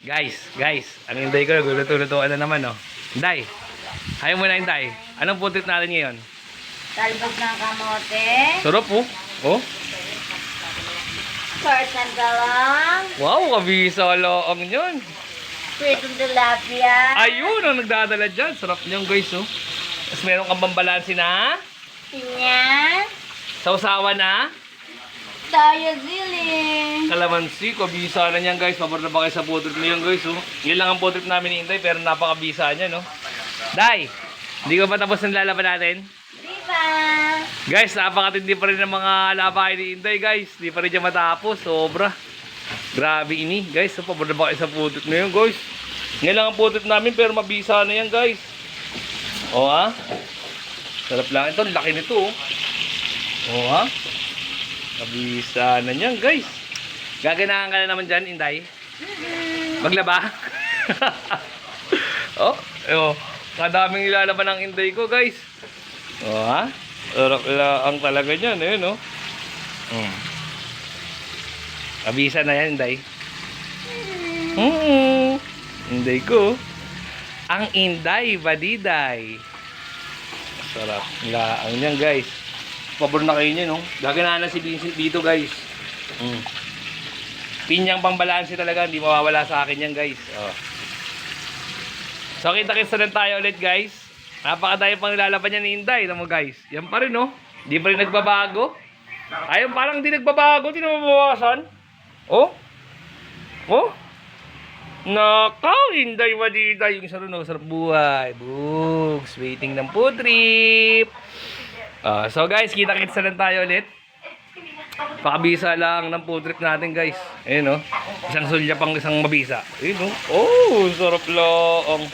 Guys, ang Inday ko, nagluluto-lutoan na naman, oh. Inday, ayaw mo na, Inday. Anong food trip natin ngayon? Talbos ng kamote. Sarap, oh. Oh. Pork and galong. Wow, kabisa ang yun. Pritong tilapia. Ayun, ang nagdadala dyan. Sarap niyan, guys, oh. Tapos meron kang pambalansi na. Pinyan. Sausawa na. Tayo zili. Kalamansi, kabisa na niyan, guys. Pabor na ba kayo sa food trip niyan, guys, oh. Yun lang ang food trip namin ni Inday, pero napakabisa niya, no. Day, hindi ko pa tapos ng lalaban natin. Di ba? Guys, napakatindi pa rin ng mga labay ni Inday, guys. Di pa rin siya matapos. Sobra. Grabe ini, guys. So, pabor na ba kayo sa food trip na yun, guys? Ngayon lang ang food trip namin, pero mabisa na yan, guys. O, ha? Sarap lang ito. Laki nito, oh. O, ha? Mabisa na yan, guys. Gaganahan ka na naman dyan, Inday. Maglaba. Oh, kadaming ilalaban ng Inday ko, guys. O, ha? Sarap lang talaga yan, eh, no? Mabisa na yan, Inday. Inday ko. Ang Inday Badiday. Sarap laang yan, guys. Pabor na kayo nyo, no? Gaganahan na si Vincent dito, guys. Pinyang pangbalansi talaga. Hindi mawawala sa akin yan, guys. Oh. So, kita-kits na rin tayo ulit, guys. Napakadami pang nilalaban niya ni Inday. Alam mo, guys. Yan pa rin, no? Hindi pa rin nagbabago. Ayun, parang hindi nagbabago. Hindi na mabawasan. Oh? Oh? Nakaw, Inday Badiday. Yung sarap, no? Sarap buhay. Bugs. Waiting ng food trip. So guys, kita-kits na lang tayo ulit. Pakabisa lang ng food trip natin, guys. Ayun, no? Isang sulya pang isang mabisa. Ayun, no? Oh, sarap lang.